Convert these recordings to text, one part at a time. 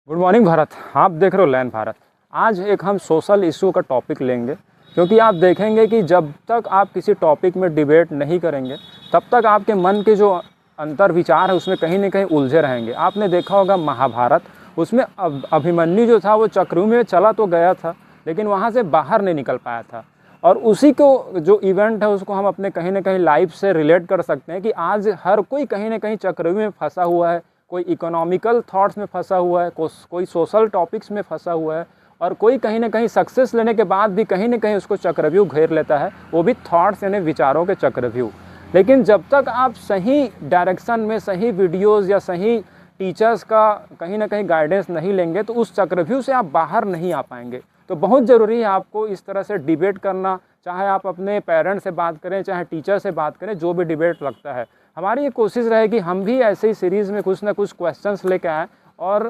Good morning Bharat. आप देख रहे हो लैंड भारत। आज एक हम सोशल इशू का टॉपिक लेंगे, क्योंकि आप देखेंगे कि जब तक आप किसी टॉपिक में डिबेट नहीं करेंगे तब तक आपके मन के जो अंतर विचार है उसमें कहीं ना कहीं उलझे रहेंगे। आपने देखा होगा महाभारत, उसमें अभिमन्यु जो था वो चक्रव्यूह में चला तो गया था लेकिन वहाँ से बाहर नहीं निकल पाया था। और उसी को जो इवेंट है उसको हम अपने कहीं ना कहीं लाइफ से रिलेट कर सकते हैं कि आज हर कोई कहीं ना कहीं चक्रव्यूह में फंसा हुआ है। कोई इकोनॉमिकल थॉट्स में फंसा हुआ है, कोई सोशल टॉपिक्स में फंसा हुआ है, और कोई कहीं ना कहीं सक्सेस लेने के बाद भी कहीं ना कहीं उसको चक्रव्यूह घेर लेता है, वो भी थॉट्स यानी विचारों के चक्रव्यूह। लेकिन जब तक आप सही डायरेक्शन में सही वीडियोस या सही टीचर्स का कहीं ना कहीं गाइडेंस नहीं लेंगे तो उस चक्रव्यूह से आप बाहर नहीं आ पाएंगे। तो बहुत ज़रूरी है आपको इस तरह से डिबेट करना, चाहे आप अपने पेरेंट्स से बात करें चाहे टीचर से बात करें, जो भी डिबेट लगता है। हमारी ये कोशिश रहेगी हम भी ऐसे ही सीरीज़ में कुछ ना कुछ क्वेश्चंस लेके आएँ और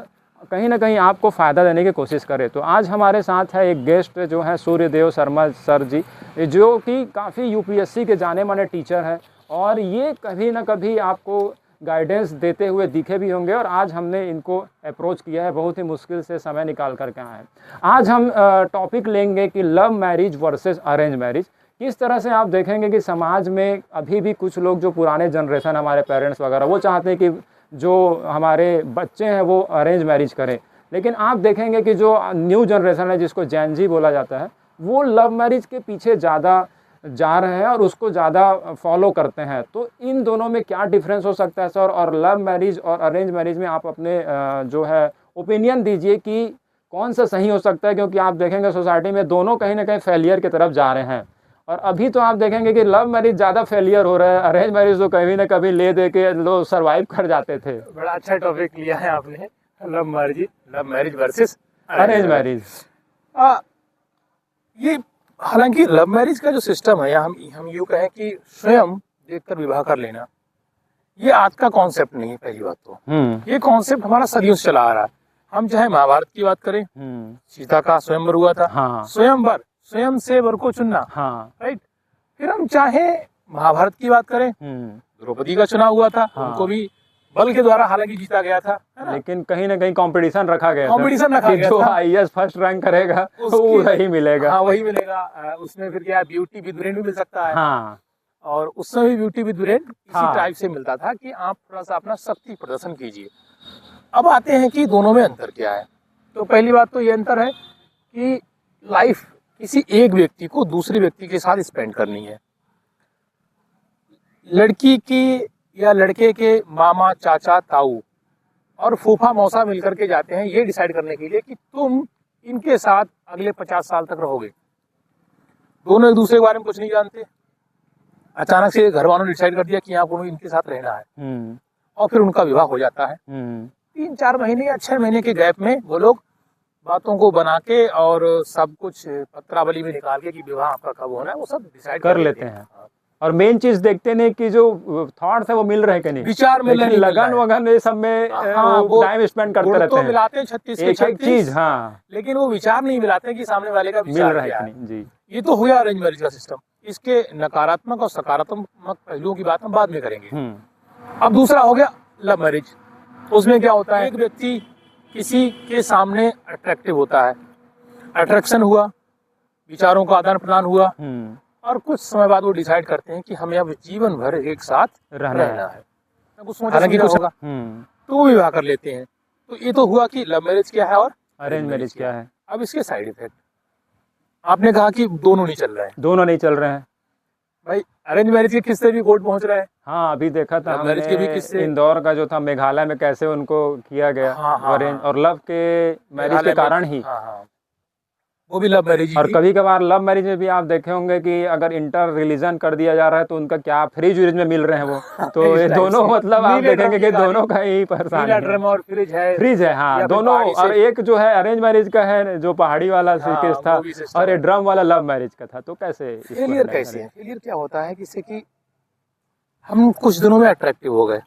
कहीं ना कहीं आपको फ़ायदा देने की कोशिश करें। तो आज हमारे साथ है एक गेस्ट जो है सूर्यदेव शर्मा सर जी, जो कि काफ़ी यूपीएससी के जाने माने टीचर हैं और ये कभी ना कभी आपको गाइडेंस देते हुए दिखे भी होंगे। और आज हमने इनको अप्रोच किया है, बहुत ही मुश्किल से समय निकाल करके आए हैं। आज हम टॉपिक लेंगे कि love marriage versus arrange marriage. किस तरह से आप देखेंगे कि समाज में अभी भी कुछ लोग जो पुराने जनरेशन हमारे पेरेंट्स वगैरह वो चाहते हैं कि जो हमारे बच्चे हैं वो अरेंज मैरिज करें, लेकिन आप देखेंगे कि जो न्यू जनरेशन है जिसको जैन जी बोला जाता है वो लव मैरिज के पीछे ज़्यादा जा रहे हैं और उसको ज़्यादा फॉलो करते हैं। तो इन दोनों में क्या डिफरेंस हो सकता है सर, और लव मैरिज और अरेंज मैरिज में आप अपने जो है ओपिनियन दीजिए कि कौन सा सही हो सकता है, क्योंकि आप देखेंगे सोसाइटी में दोनों कहीं ना कहीं फेलियर की तरफ जा रहे हैं। और अभी तो आप देखेंगे कि लव मैरिज ज़्यादा फेलियर हो रहा है, अरेंज मैरिज तो कभी ना कभी ले दे के लोग सर्वाइव कर जाते थे। बड़ा अच्छा टॉपिक लिया है आपने, love marriage versus arrange marriage. ये हालांकि लव मैरिज का जो सिस्टम है, हम यूँ कहें कि स्वयं देखकर विवाह कर लेना, ये आज का कॉन्सेप्ट नहीं है। पहली बात तो ये कॉन्सेप्ट हमारा सदियों से चला आ रहा है। हम चाहे महाभारत की बात करें, सीता का स्वयंवर हुआ था, हाँ। स्वयंवर, स्वयं से वर को चुनना, हाँ। राइट। फिर हम चाहे महाभारत की बात करें, द्रौपदी का चुनाव हुआ था, हाँ। उनको भी बल के द्वारा हालांकि जीता गया था, लेकिन कहीं ना कहीं कंपटीशन रखा गया जो आईएएस फर्स्ट रैंक करेगा वो वही मिलेगा। हाँ, वही मिलेगा। उसमें फिर क्या ब्यूटी विद ब्रेन भी मिल सकता है। हाँ। और उस समय भी ब्यूटी विद ब्रेन इसी हाँ। टाइप से मिलता था कि आप थोड़ा सा अपना शक्ति प्रदर्शन कीजिए। अब आते हैं कि दोनों में अंतर क्या है। तो पहली बात तो ये अंतर है कि लाइफ किसी एक व्यक्ति को दूसरे व्यक्ति के साथ स्पेंड करनी है। लड़की की या लड़के के मामा, चाचा, ताऊ और फूफा मौसा मिलकर के जाते हैं ये डिसाइड करने के लिए कि तुम इनके साथ अगले 50 साल तक रहोगे। दोनों एक दूसरे के बारे में कुछ नहीं जानते, अचानक से घर वालों ने डिसाइड कर दिया कि आपको इनके साथ रहना है, और फिर उनका विवाह हो जाता है। 3-4 महीने या 6 महीने के गैप में वो लोग बातों को बना के और सब कुछ पत्रावली में निकाल के कि विवाह आपका कब होना है वो सब डिसाइड कर लेते हैं। और मेन चीज देखते नहीं कि जो थॉट्स है वो मिल रहे कि नहीं, विचार मिल रहे, लगन वगन ये सब में टाइम स्पेंड करते रहते हैं, मिलाते हैं 36 के 36 चीज, हाँ, लेकिन वो विचार नहीं मिलाते कि सामने वाले का मिल रहा है कि नहीं। जी, ये तो हुआ अरेंज मैरिज का सिस्टम। इसके नकारात्मक और सकारात्मक पहलुओं की बात हम बाद में करेंगे। अब दूसरा हो गया लव मैरिज। उसमें क्या होता है, एक व्यक्ति किसी के सामने अट्रैक्टिव होता है, अट्रैक्शन हुआ, विचारों का आदान प्रदान हुआ, और कुछ समय बाद वो डिसाइड करते हैं कि हमें अब जीवन भर एक साथ रहना है। हालांकि कुछ होगा तो वो विवाह कर लेते हैं। तो ये तो हुआ कि लव मैरिज क्या है और अरेंज मैरिज क्या है। अब इसके साइड इफेक्ट, आपने कहा कि दोनों नहीं चल रहे हैं। दोनों नहीं चल रहे हैं भाई। अरेंज मैरिज के किस्से भी कोर्ट पहुंच रहे हैं। हाँ, अभी देखा था मैरिज के भी किस्से, इंदौर का जो था मेघालय में कैसे उनको किया गया। अरेंज और लव के मैरिज के कारण ही वो भी लव मैरिज। और कभी कभार लव मैरिज में भी आप देखे होंगे कि अगर इंटर रिलीजन कर दिया जा रहा है तो उनका क्या फ्रीज व्रीज में मिल रहे हैं वो तो ये दोनों मतलब आप देखेंगे कि दोनों का ही परेशान है। फ्रीज है, हाँ, दोनों। और एक जो है अरेंज मैरिज का है जो पहाड़ी वाला केस था, और ये ड्रम वाला लव मैरिज का था। तो कैसे फेलियर कैसे है? फेलियर क्या होता है, जिससे कि हम कुछ दिनों में अट्रैक्टिव हो गए,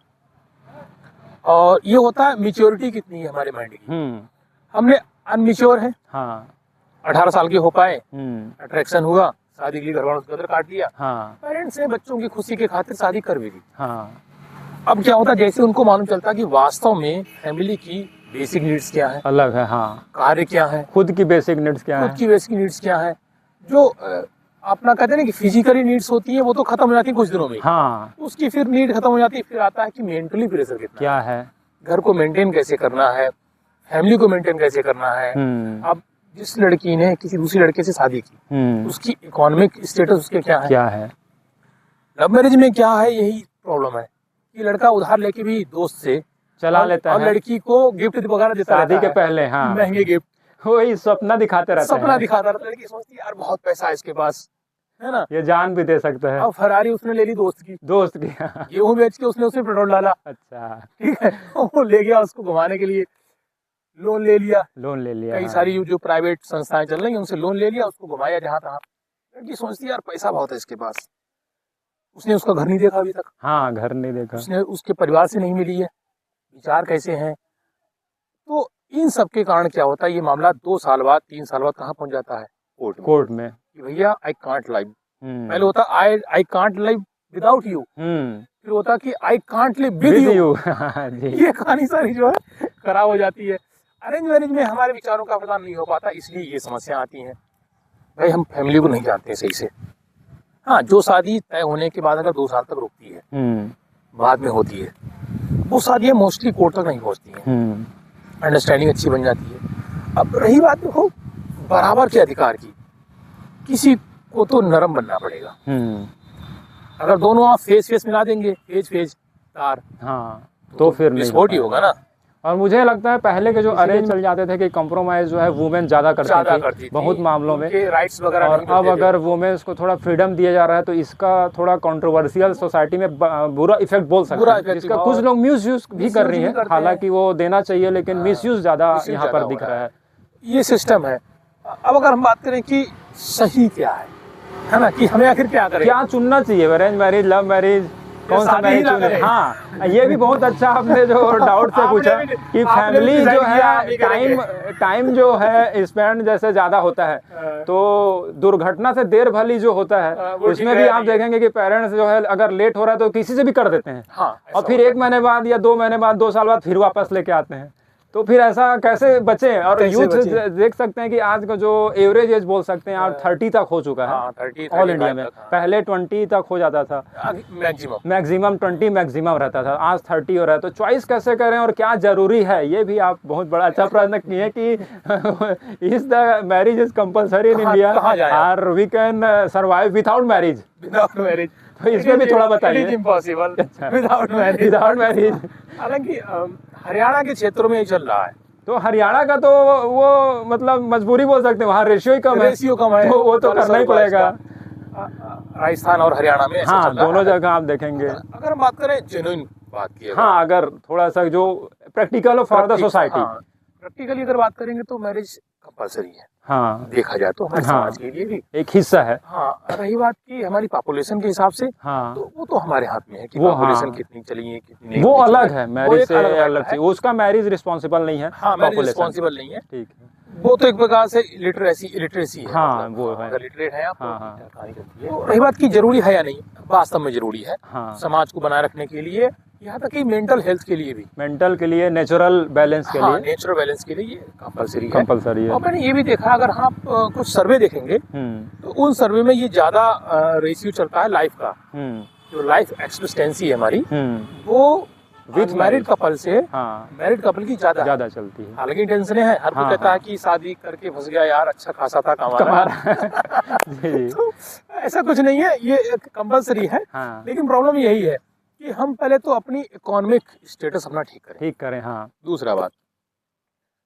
और ये होता है मेच्योरिटी कितनी है हमारे माइंड की। हमने अनमेच्योर है, हाँ, 18 साल के हो पाए, अट्रैक्शन हुआ, शादी के लिए घर वालों ने कदर काट लिया, हाँ, पेरेंट्स ने बच्चों की खुशी के खातिर शादी कर भी दी, हाँ। अब क्या होता है, जैसे उनको मालूम चलता कि वास्तव में फैमिली की बेसिक नीड्स क्या है, अलग है। हाँ, कार्य क्या है, खुद की बेसिक नीड्स क्या खुद है। की बेसिक नीड्स क्या है। जो अपना कहते हैं ना कि फिजिकली नीड्स होती है वो तो खत्म हो जाती है कुछ दिनों में, हाँ, उसकी फिर नीड खत्म हो जाती है, फिर आता है कि मेंटली प्रेशर कितना क्या है। है, घर को मेंटेन कैसे करना है, फैमिली को मेंटेन कैसे करना है। अब जिस लड़की ने किसी दूसरी लड़के से शादी की, उसकी इकोनॉमिक स्टेटस उसके क्या है। लव मैरिज में क्या है, यही प्रॉब्लम है कि लड़का उधार लेके भी दोस्त से चला लेता और है, लड़की को गिफ्ट वगैरह देता शादी रहता के है, पहले। हाँ, महंगे गिफ्ट, वही सपना दिखाते रहते सपना हैं। दिखाता रहता है। लड़की सोचती है यार बहुत पैसा है इसके पास, है ना, ये जान भी दे सकता है। अब फरारी उसने ले ली दोस्त की, दोस्त की। गेहूं बेच के उसने उसमें पेट्रोल डाला, अच्छा, ठीक है, वो ले गया उसको घुमाने के लिए, लोन ले लिया, लोन ले लिया। कई हाँ। सारी जो प्राइवेट संस्थाएं चल रही हैं उनसे लोन ले लिया, उसको घुमाया जहां तहां। लड़की सोचती है यार पैसा बहुत है इसके पास, उसने उसका घर नहीं देखा अभी तक, हाँ, घर नहीं देखा। उसने उसके परिवार से नहीं मिली है, विचार कैसे हैं। तो इन सब के कारण क्या होता है, ये मामला 2 साल बाद 3 साल बाद कहाँ पहुंच जाता है, कोर्ट में कि भैया आई कांट लाइव। पहले होता I can't live without you, फिर होता कि I can't live with you. ये कहानी सारी जो है खराब हो जाती है। अरेंज मैरिज में हमारे विचारों का प्रदान नहीं हो पाता, इसलिए ये समस्या आती है। भाई हम फैमिली को नहीं जानते सही से। हाँ, जो शादी तय होने के बाद अगर 2 साल तक रुकती है, बाद में होती है, वो शादियाँ मोस्टली कोर्ट तक नहीं पहुँचती हैं, अंडरस्टैंडिंग अच्छी बन जाती है। अब रही बात देखो बराबर के अधिकार की, किसी को तो नरम बनना पड़ेगा। अगर दोनों आप फेस मिला देंगे, फेज तार, हाँ, तो फिर विस्फोट ही होगा ना। और मुझे लगता है पहले के जो अरेंज चल जाते थे कि कॉम्प्रोमाइज जो है वुमेन ज़्यादा करती थी बहुत मामलों में, राइट्स वगैरह। और अब अगर वुमेन्स को थोड़ा फ्रीडम दिया जा रहा है तो इसका थोड़ा कंट्रोवर्शियल सोसाइटी में बुरा इफेक्ट बोल सकते हैं, जिसका कुछ लोग मिसयूज भी कर रही हैं। हालांकि वो देना चाहिए, लेकिन मिसयूज ज़्यादा यहाँ पर दिख रहा है। ये सिस्टम है। अब अगर हम बात करें कि सही क्या है ना, कि हमें आखिर क्या करें, क्या चुनना चाहिए, अरेंज मैरिज, लव मैरिज, कौन सा मैरिज चुने। हाँ, ये भी बहुत अच्छा आपने जो डाउट से पूछा कि फैमिली जो है टाइम जो है स्पेंड जैसे ज़्यादा होता है, तो दुर्घटना से देर भली जो होता है उसमें भी आप देखेंगे कि पेरेंट्स जो है अगर लेट हो रहा है तो किसी से भी कर देते हैं। और फिर 1 महीने बाद या 2 महीने बाद 2 साल बाद फिर वापस लेके आते हैं। तो फिर ऐसा कैसे बचे। और यूथ देख सकते हैं कि आज का जो एवरेज एज बोल सकते हैं आप 30 तक हो चुका है ऑल इंडिया में। पहले 20 तक हो जाता था, मैक्सिमम 20 मैक्सिमम रहता था, आज 30 हो रहा है। तो चॉइस कैसे करें और क्या जरूरी है, ये भी आप बहुत बड़ा अच्छा प्रश्न किए कि is the marriage is compulsory in India और we can survive without marriage. तो इसमें भी थोड़ा बताइए। Impossible without marriage. हालांकि हरियाणा के क्षेत्रों में ये चल रहा है। तो हरियाणा का तो वो मतलब मजबूरी बोल सकते हैं, वहाँ रेशियो कम है, तो वो तो करना ही पड़ेगा। राजस्थान और हरियाणा में हाँ, दोनों जगह आप देखेंगे। अगर हम बात करें जेन्युइन बात की, हाँ, अगर थोड़ा सा जो प्रैक्टिकल हो फॉर द सोसाइटी, प्रैक्टिकली अगर बात करेंगे तो मैरिज कंपलसरी है। हाँ, देखा जाए तो हमारे समाज के लिए भी एक हिस्सा है। हाँ, रही बात की हमारी पॉपुलेशन के हिसाब से, हाँ, तो वो तो हमारे हाथ में है कि पॉपुलेशन कितनी चली है कितनी नहीं। वो अलग है, मैरिज से अलग चीज, उसका मैरिज रिस्पॉन्सिबल नहीं है। हाँ, मैरिज रिस्पॉन्सिबल नहीं है, ठीक है। वो तो एक प्रकार से लिटरेसी है। हाँ, वो है, अगर लिटरेट है आप हाँ। तो रही बात की जरूरी है या नहीं, वास्तव में जरूरी है। हाँ, समाज को बनाए रखने के लिए, यहाँ तक कि मेंटल हेल्थ के लिए भी, मेंटल के लिए, नेचुरल बैलेंस के लिए, नेचुरल बैलेंस के लिए ये कंपलसरी है। और मैंने ये भी देखा, अगर आप कुछ सर्वे देखेंगे तो उन सर्वे में ये ज्यादा रेशियो चलता है लाइफ का, जो लाइफ एक्सपेक्टेंसी है हमारी, वो विद मैरिड कपल से मैरिड कपल की ज्यादा चलती है। हालांकि टेंशनें हैं, हर कोई कहता है कि शादी करके फंस गया यार, अच्छा खासा था कमा रहा है। तो ऐसा कुछ नहीं है, ये कंपलसरी है। लेकिन प्रॉब्लम यही है कि हम पहले तो अपनी इकोनॉमिक स्टेटस अपना ठीक करें। हाँ, दूसरा बात,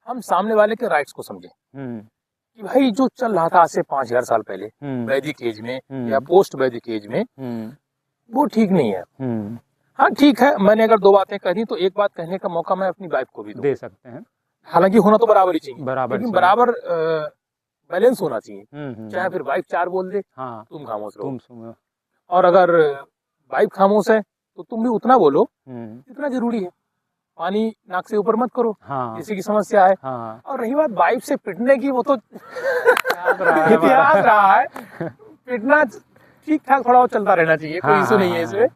हम सामने वाले के राइट्स को समझें कि भाई जो चल रहा था आज से 5000 साल पहले वैदिक एज में या पोस्ट वैदिक एज में, वो ठीक नहीं है। हाँ ठीक है, मैंने अगर 2 बातें कही तो एक बात कहने का मौका मैं अपनी वाइफ को भी दे सकते हैं। हालांकि होना तो बराबर ही चाहिए, लेकिन बराबर बैलेंस होना चाहिए। चाहे फिर वाइफ 4 बोल दे, तुम खामोश रहो, और अगर वाइफ खामोश है तो तुम भी उतना बोलो जितना जरूरी है। पानी नाक से ऊपर मत करो, किसी की समस्या है। और रही बात वाइफ से पिटने की, वो तो इतिहास रहा है, पिटना ठीक ठाक थोड़ा चलता रहना चाहिए, कोई इशू नहीं है इसमें,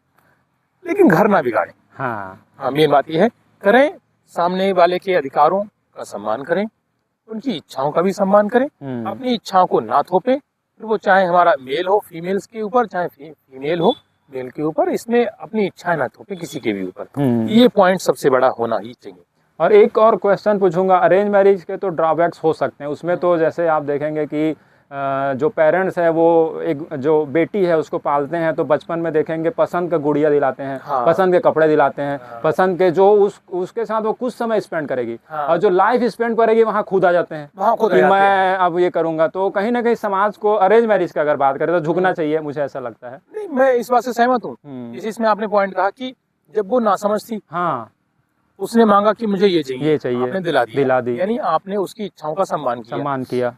लेकिन घर ना बिगाड़े। हाँ, मेन बात ये है, करें सामने वाले के अधिकारों का सम्मान करें, उनकी इच्छाओं का भी सम्मान करें, अपनी इच्छाओं को ना थोपें, फिर वो चाहे हमारा मेल हो फीमेल्स के ऊपर, चाहे फीमेल हो मेल के ऊपर, इसमें अपनी इच्छाएं ना थोपें किसी के भी ऊपर। ये पॉइंट सबसे बड़ा होना ही चाहिए। और एक और क्वेश्चन पूछूंगा, अरेंज मैरिज के तो ड्रॉबैक्स हो सकते हैं, उसमें तो जैसे आप देखेंगे कि जो पेरेंट्स है वो एक जो बेटी है उसको पालते हैं तो बचपन में देखेंगे पसंद का गुड़िया दिलाते हैं, हाँ। पसंद के कपड़े दिलाते हैं, पसंद के जो उसके साथ वो कुछ समय स्पेंड करेगी, हाँ। और जो लाइफ स्पेंड करेगी वहाँ खुद आ जाते हैं वहाँ खुद आ कि जाते मैं अब ये करूंगा। तो कहीं ना कहीं समाज को अरेंज मैरिज का अगर बात करें तो झुकना चाहिए, मुझे ऐसा लगता है। नहीं, मैं इस बात से सहमत हूँ। इसमें आपने पॉइंट कहा कि जब वो नासमझ थी, हाँ, उसने मांगा कि मुझे ये चाहिए, आपने दिला दी, यानी आपने उसकी इच्छाओं का सम्मान किया।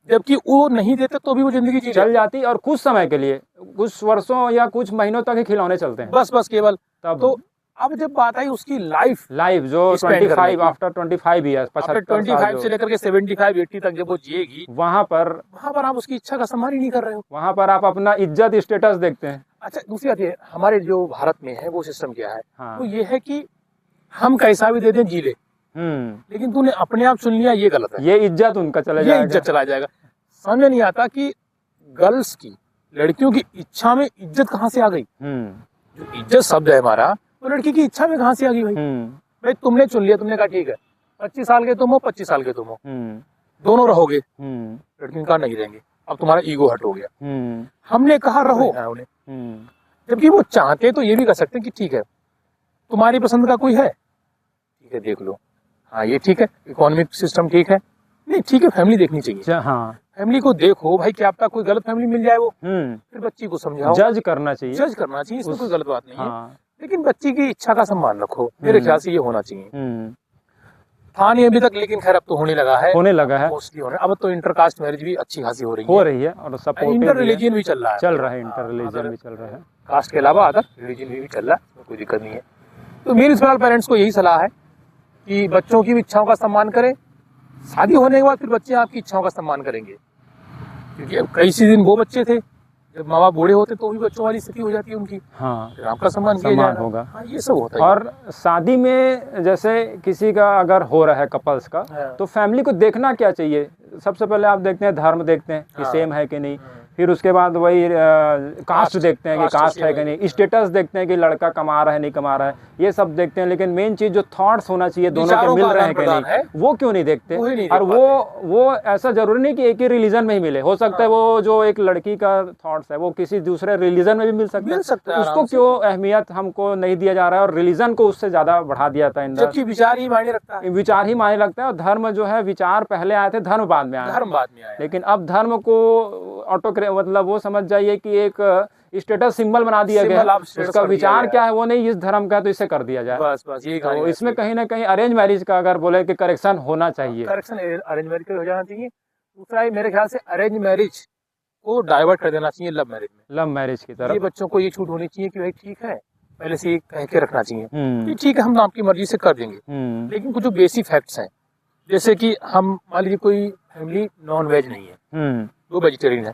जबकि वो नहीं देते तो भी वो जिंदगी चल जाती, और कुछ समय के लिए, कुछ वर्षों या कुछ महीनों तक ही खिलौने चलते हैं, बस केवल तब। तो अब जब बात आई उसकी लाइफ जो 25 आफ्टर 25 ईयर्स, 25 से लेकर के 75 80 तक जब वो जिएगी, वहाँ पर आप उसकी इच्छा का सम्मान ही नहीं कर रहे हो। वहाँ पर आप अपना इज्जत स्टेटस देखते हैं। अच्छा, दूसरी बात ये, हमारे जो भारत में है वो सिस्टम क्या है, हाँ। वो ये है कि हम कैसा भी दे दें जी ले, लेकिन तूने अपने आप सुन लिया, ये गलत है, ये इज्जत उनका चला जाएगा। समझ में नहीं आता कि गर्ल्स की, लड़कियों की इच्छा में इज्जत कहाँ से आ गई। जो इज्जत शब्द है हमारा, वो लड़की की इच्छा में कहाँ से आ गई भाई। भाई तुमने चुन लिया, तुमने कहा ठीक है 25 साल के तुम हो, 25 साल के तुम हो, दोनों रहोगे, लड़कियों का नहीं रहेंगे, अब तुम्हारा ईगो हट हो गया, हमने कहा रहो, जबकि वो चाहते तो ये भी कर सकते हैं कि ठीक है तुम्हारी पसंद का कोई है, ठीक है देख लो, हाँ ये ठीक है, इकोनॉमिक सिस्टम ठीक है, नहीं ठीक है फैमिली देखनी चाहिए, हाँ फैमिली को देखो भाई, क्या आपका कोई गलत फैमिली मिल जाए वो, फिर बच्ची को समझाओ, जज करना चाहिए, इसमें कोई गलत बात नहीं है, लेकिन बच्ची की इच्छा का सम्मान रखो, मेरे ख्याल से ये होना चाहिए। था नहीं अभी तक, लेकिन खैर अब तो होने लगा है मोस्टली अब तो इंटरकास्ट मैरिज भी अच्छी खासी हो रही है, और सपोर्ट इंटर रिलीजन भी चल रहा है, इंटर रिलीजन भी चल रहा है, कास्ट के अलावा अदर रिलीजन भी चल रहा है, कोई दिक्कत नहीं है। तो मेरी फिलहाल पेरेंट्स को यही सलाह है कि बच्चों की इच्छाओं का सम्मान करें, शादी होने के बाद फिर बच्चे आपकी इच्छाओं का सम्मान करेंगे, क्योंकि अब कई सी दिन वो बच्चे थे जब माँ बाप बूढ़े होते तो भी बच्चों वाली स्थिति हो जाती है उनकी, फिर आपका सम्मान होगा। ये सब होता है। और शादी में जैसे किसी का अगर हो रहा है कपल्स का, तो फैमिली को देखना क्या चाहिए, सबसे पहले आप देखते हैं धर्म देखते हैं कि सेम है कि नहीं, फिर उसके बाद वही कास्ट देखते हैं कि कास्ट है कि नहीं, स्टेटस देखते हैं कि लड़का कमा रहा है नहीं कमा रहा है, ये सब देखते हैं, लेकिन मेन चीज जो थॉट्स होना चाहिए दोनों के मिल रहे हैं कि नहीं, वो क्यों नहीं देखते। और वो ऐसा जरूरी नहीं कि एक ही रिलीजन में ही मिले, हो सकता है वो जो एक लड़की का थॉट्स है वो किसी दूसरे रिलीजन में भी मिल सकता है, उसको क्यों अहमियत हमको नहीं दिया जा रहा है, और रिलीजन को उससे ज्यादा बढ़ा दिया था, जबकि विचार ही मायने रखता है, और धर्म जो है विचार पहले आए थे, धर्म बाद में आया, लेकिन अब धर्म को ऑटो मतलब वो समझ जाइए कि एक स्टेटस सिंबल बना दिया गया, उसका विचार क्या है वो नहीं, इस धर्म का तो इसे कर दिया जाए। बस ये तो इसमें कहीं ना कहीं अरेंज मैरिज का अगर बोले कि करेक्शन होना चाहिए, अरेंज मैरिज का हो जाना चाहिए। दूसरा मेरे ख्याल से अरेंज मैरिज को डाइवर्ट कर देना चाहिए लव मैरिज की तरफ, ये बच्चों को ये छूट होनी चाहिए कि भाई ठीक है पहले से कह के रखना चाहिए कि ठीक है हम आपकी मर्जी से कर देंगे, लेकिन कुछ जो बेसिक फैक्ट्स हैं, जैसे कि हम मान लीजिए कोई फैमिली नॉन वेज नहीं है, वो वेजिटेरियन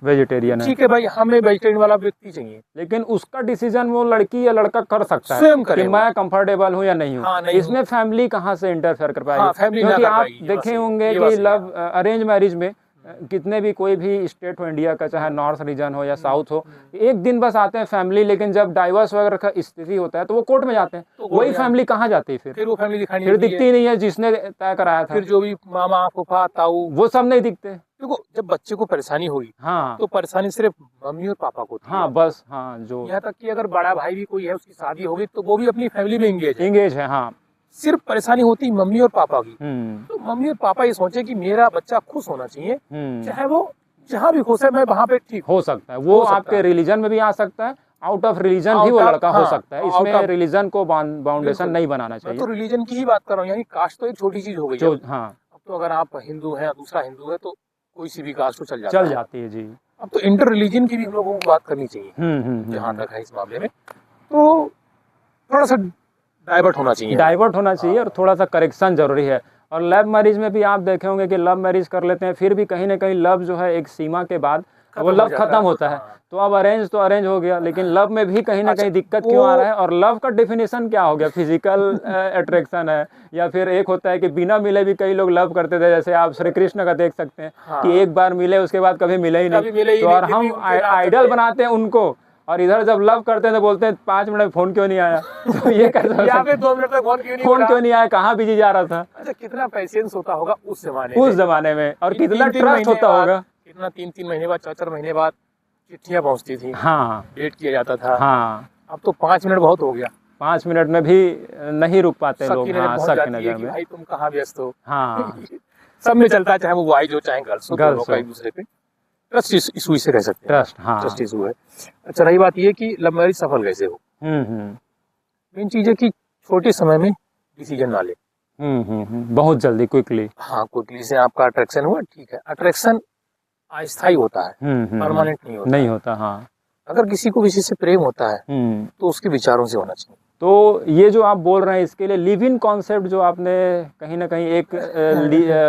है, ठीक है भाई हमें वेजिटेरियन वाला व्यक्ति चाहिए, लेकिन उसका डिसीजन वो लड़की या लड़का कर सकता है स्वयं कि मैं कंफर्टेबल हूँ या नहीं हूँ, इसमें फैमिली कहाँ से इंटरफेयर कर पाएगी, क्योंकि आप देखे होंगे कि लव अरेंज मैरिज में कितने भी कोई भी स्टेट हो इंडिया का, चाहे नॉर्थ रीजन हो या साउथ हो, एक दिन बस आते हैं फैमिली, लेकिन जब डाइवर्स वगैरह का स्थिति होता है तो वो कोर्ट में जाते हैं, तो वही फैमिली कहाँ जाती है, फिर वो फैमिली फिर दिखती नहीं है जिसने तय कराया था, फिर जो भी मामा फूफा ताऊ वो सब नहीं दिखते। देखो जब बच्चे को परेशानी होगी, तो परेशानी सिर्फ मम्मी और पापा को होती है, बस जो यहाँ तक कि अगर बड़ा भाई भी कोई है उसकी शादी होगी तो वो भी अपनी फैमिली में एंगेज है, सिर्फ परेशानी होती मम्मी और पापा की, तो मम्मी और पापा ये सोचे कि मेरा बच्चा खुश होना चाहिए, चाहे वो जहाँ भी खुश है मैं वहाँ पे ठीक हो सकता है, वो आपके रिलीजन में भी आ सकता है, आउट ऑफ रिलीजन भी वो लड़का हो सकता है, इसमें रिलीजन को बाउंडेशन नहीं बनाना चाहिए। तो रिलीजन की ही बात कर रहा हूँ, यानी कास्ट तो एक छोटी चीज हो गई, अब तो अगर आप हिंदू हैं दूसरा हिंदू है तो कोई सी भी कास्ट चल जाती है जी। अब तो इंटर रिलीजन की भी हम लोगों को बात करनी चाहिए, जहाँ तक है इस मामले में, तो थोड़ा सा डाइवर्ट होना चाहिए और थोड़ा सा करेक्शन जरूरी है। और लव मैरिज में भी आप देखे होंगे कि लव मैरिज कर लेते हैं, फिर भी कहीं ना कहीं लव जो है एक सीमा के बाद वो लव खत्म होता है। हाँ। तो अब अरेंज तो अरेंज हो गया, लेकिन लव में भी कहीं ना अच्छा, कहीं दिक्कत वो- क्यों आ रहा है? और लव का डेफिनेशन क्या हो गया? फिजिकल अट्रैक्शन है, या फिर एक होता है कि बिना मिले भी कई लोग लव करते थे, जैसे आप श्री कृष्ण का देख सकते हैं हाँ। कि एक बार मिले उसके बाद कभी मिले ही कभी मिले नहीं। ही तो नहीं, और फिर हम भी उनके नाम आइडल करते हैं। बनाते हैं उनको, और इधर जब लव करते हैं तो बोलते हैं 5 मिनट में फोन क्यों नहीं आया? तो ये कैसे हो यहाँ सकता पे 2 मिनट तक फोन क्यों है? नहीं फोन हो क्यों रहा? नहीं आया? कहाँ बिजी जा रहा था अच्छा, कितना पेशेंस होता होगा उस जमाने उस में, जमाने में, और कि कितना 3-3 ट्रस्ट महीने होता बाद, होगा। कितना 3-3 महीने बाद, 4-4 महीने बाद चिट्ठियां पहुंचती थी, हाँ डेट किया जाता था। हाँ, अब तो 5 मिनट बहुत हो गया। 5 मिनट में भी नहीं रुक पाते शक लोग। की नजर हाँ, पहुंच शक की जाती है नज़र कि में। भाई तुम कहाँ व्यस्त हो। हाँ सब में चलता है, चाहे वो बॉयज हो चाहे गर्ल्स हो, दोनों गर्ल्स का हो। एक दूसरे पे ट्रस्ट इशू इसे कह सकते हैं। ट्रस्ट, हाँ। ट्रस्ट इशू है। अच्छा, रही बात ये कि लव मैरिज सफल कैसे हो, हम्म। मेन चीज है कि छोटे समय में डिसीजन ना ले। बहुत जल्दी, क्विकली। हाँ, क्विकली से आपका अट्रैक्शन हुआ, ठीक है, अट्रैक्शन अस्थायी होता है, परमानेंट नहीं होता। नहीं होता, हाँ। अगर किसी को किसी से प्रेम होता है हम्म। तो उसके विचारों से होना चाहिए। तो ये जो आप बोल रहे हैं, इसके लिए लिव इन कॉन्सेप्ट जो आपने कहीं ना कहीं एक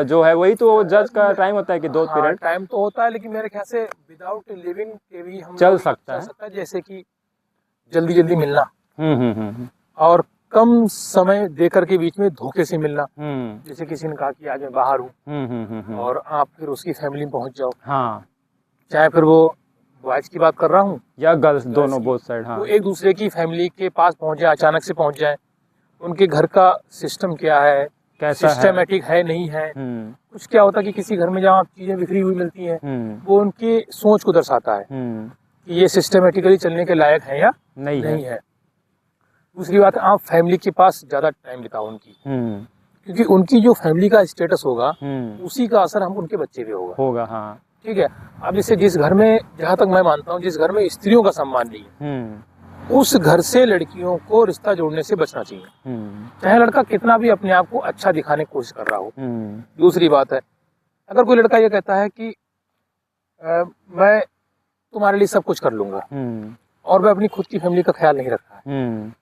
जो है, वही तो जज का टाइम होता है कि 2 हाँ, पीरियड टाइम तो होता है, लेकिन मेरे ख्याल से विदाउट लिविंग के भी हम चल लोग सकता है। जैसे कि जल्दी जल्दी मिलना, हम्म। और कम समय देकर के बीच में धोखे से मिलना। हम्म जैसे किसी ने कहा कि आज मैं बाहर हूँ, हम्म। और आप फिर उसकी फैमिली में पहुंच जाओ, हाँ, चाहे फिर वो बॉयज की बात कर रहा हूँ, या गर्ल्स, दोनों की। Both side. हाँ, वो एक दूसरे की फैमिली के पास पहुंच जाए, अचानक से पहुंच जाए, उनके घर का सिस्टम क्या है, कैसा है? सिस्टमेटिक है नहीं है। कुछ क्या होता है कि किसी घर में जहाँ चीजें बिखरी हुई मिलती हैं, वो उनकी सोच को दर्शाता है कि ये सिस्टमेटिकली चलने के लायक है या नहीं है। दूसरी बात, आप फैमिली के पास ज्यादा टाइम बिताओ उनकी, क्योंकि उनकी जो फैमिली का स्टेटस होगा उसी का असर हम उनके बच्चे पे होगा। हाँ। ठीक है। अब जैसे जिस घर में, जहाँ तक मैं मानता हूँ, जिस घर में स्त्रियों का सम्मान नहीं है, उस घर से लड़कियों को रिश्ता जोड़ने से बचना चाहिए, चाहे लड़का कितना भी अपने आप को अच्छा दिखाने की कोशिश कर रहा हो। दूसरी बात है, अगर कोई लड़का ये कहता है कि मैं तुम्हारे लिए सब कुछ कर लूंगा, और मैं अपनी खुद की फैमिली का ख्याल नहीं रख रहा है,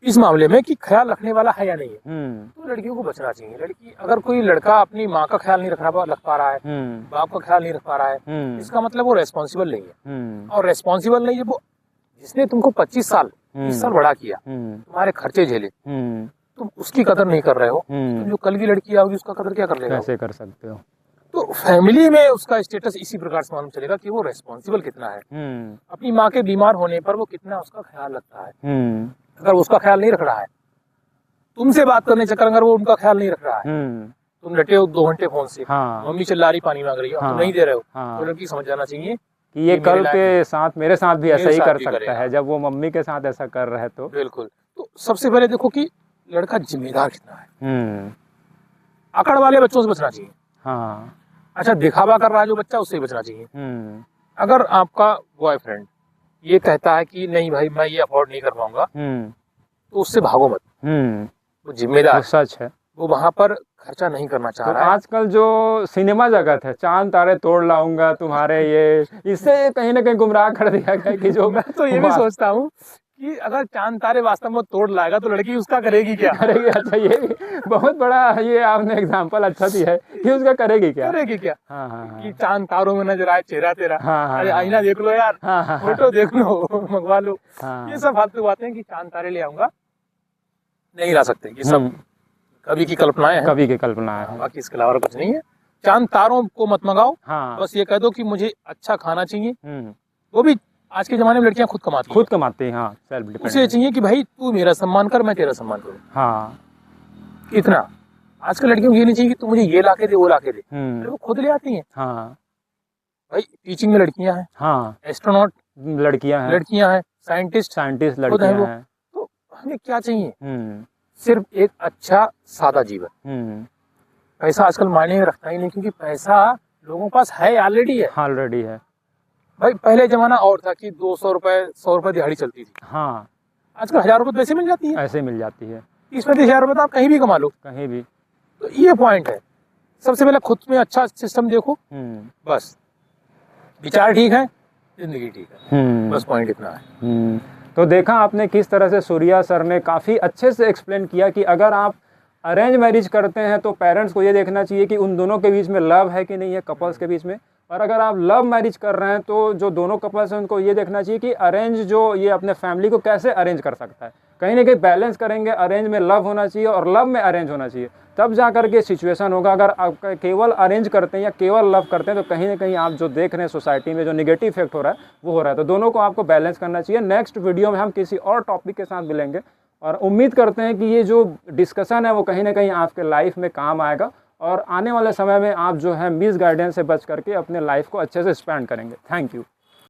इस मामले में कि ख्याल रखने वाला है या नहीं है, तो लड़कियों को बचना चाहिए। लड़की, अगर कोई लड़का अपनी माँ का ख्याल नहीं रख पा रहा है, बाप का ख्याल नहीं रख पा रहा है, इसका मतलब वो रेस्पॉन्सिबल नहीं है। और रेस्पॉन्सिबल नहीं है वो जिसने तुमको 25 साल 20 साल बड़ा किया, तुम्हारे खर्चे झेले, तुम उसकी कदर नहीं कर रहे हो, तुम जो कल की लड़की आओगी उसका कदर क्या कर लेगा? कैसे कर सकते हो? तो फैमिली में उसका स्टेटस इसी प्रकार से मालूम चलेगा कि वो रेस्पॉन्सिबल कितना है, अपनी माँ के बीमार होने पर वो कितना उसका ख्याल रखता है। अगर उसका ख्याल नहीं रख रहा है, तुमसे बात करने चक्कर अगर वो उनका ख्याल नहीं रख रहा है, तुम डटे हो 2 घंटे फोन से, मम्मी चिल्ला रही पानी मांग रही है, तुम नहीं दे रहे हो, तो लड़की समझ जाना चाहिए कि ये कल के साथ मेरे साथ भी ऐसा ही कर सकता है, जब वो मम्मी के साथ ऐसा कर रहे तो। बिल्कुल। तो सबसे पहले देखो कि लड़का जिम्मेदार कितना है। अकड़ वाले बच्चों से बचना चाहिए। अच्छा, दिखावा कर रहा है जो बच्चा, उससे बचना चाहिए। अगर आपका बॉयफ्रेंड ये कहता है कि नहीं भाई मैं ये अफोर्ड नहीं कर पाऊंगा, तो उससे भागो मत। वो जिम्मेदार, सच है, वो वहां पर खर्चा नहीं करना चाह रहा है। आजकल जो सिनेमा जगत है, चांद तारे तोड़ लाऊंगा तुम्हारे, ये इससे कहीं ना कहीं गुमराह कर दिया गया कि जो मैं तो ये भी सोचता हूँ कि अगर चांद तारे वास्तव में तोड़ लाएगा तो लड़की उसका करेगी क्या? करेगी। अच्छा, ये भी बहुत बड़ा, ये आपने एग्जांपल अच्छा दिया है कि उसका करेगी क्या? हाँ। कि चांद तारों में नजर आए चेहरा तेरा, अरे आईना देख लो यार, फोटो देख लो, मंगवा लो। ये सब फालतू बातें कि चांद तारे ले आऊंगा, नहीं ला सकते। ये सब कभी की कल्पनाएं हैं, कभी की कल्पना है, बाकी इसके अलावा कुछ नहीं है। चांद तारों को मत मंगाओ, बस ये कह दो कि मुझे अच्छा खाना चाहिए। वो भी आज के जमाने में लड़कियां खुद कमाती हैं। हाँ, सेल्फ डिपेंडेंट। उसे चाहिए कि भाई तू मेरा सम्मान कर, मैं तेरा सम्मान करूँ। हाँ, इतना। आजकल लड़कियों को ये नहीं चाहिए कि तू मुझे ये लाके दे, वो लाके दे, वो खुद ले आती हैं। हाँ भाई, टीचिंग में लड़कियां हैं, हाँ, एस्ट्रोनॉट लड़कियां हैं, साइंटिस्ट लड़कियां हैं। तो हमें क्या चाहिए? सिर्फ एक अच्छा सादा जीवन। पैसा आजकल मायने रखता ही नहीं, क्योंकि पैसा लोगों के पास है, ऑलरेडी है। भाई पहले जमाना और था कि 200 रुपए 100 रुपए दिहाड़ी चलती थी। हाँ, आजकल 1000 रुपए पैसे मिल जाती है, ऐसे मिल जाती है। 30-35 रुपए तो आप कहीं भी कमा लो, कहीं भी। तो ये पॉइंट है। सबसे पहले खुद में अच्छा सिस्टम देखो, बस विचार ठीक है, जिंदगी ठीक है, बस पॉइंट इतना है। तो देखा आपने किस तरह से सूर्या सर ने काफ़ी अच्छे से एक्सप्लेन किया कि अगर आप अरेंज मैरिज करते हैं तो पेरेंट्स को ये देखना चाहिए कि उन दोनों के बीच में लव है कि नहीं है, कपल्स के बीच में, और अगर आप लव मैरिज कर रहे हैं तो जो दोनों कपल्स हैं उनको ये देखना चाहिए कि अरेंज जो ये अपने फैमिली को कैसे अरेंज कर सकता है। कहीं ना कहीं बैलेंस करेंगे, अरेंज में लव होना चाहिए और लव में अरेंज होना चाहिए, तब जा करके सिचुएशन होगा। अगर आप केवल अरेंज करते हैं या केवल लव करते हैं तो कहीं ना कहीं आप जो देख रहे हैं सोसाइटी में जो निगेटिव इफेक्ट हो रहा है वो हो रहा है। तो दोनों को आपको बैलेंस करना चाहिए। नेक्स्ट वीडियो में हम किसी और टॉपिक के साथ मिलेंगे और उम्मीद करते हैं कि ये जो डिस्कशन है वो कहीं ना कहीं आपके लाइफ में काम आएगा और आने वाले समय में आप जो है मिस गाइडेंस से बच करके अपने लाइफ को अच्छे से स्पेंड करेंगे। Thank you.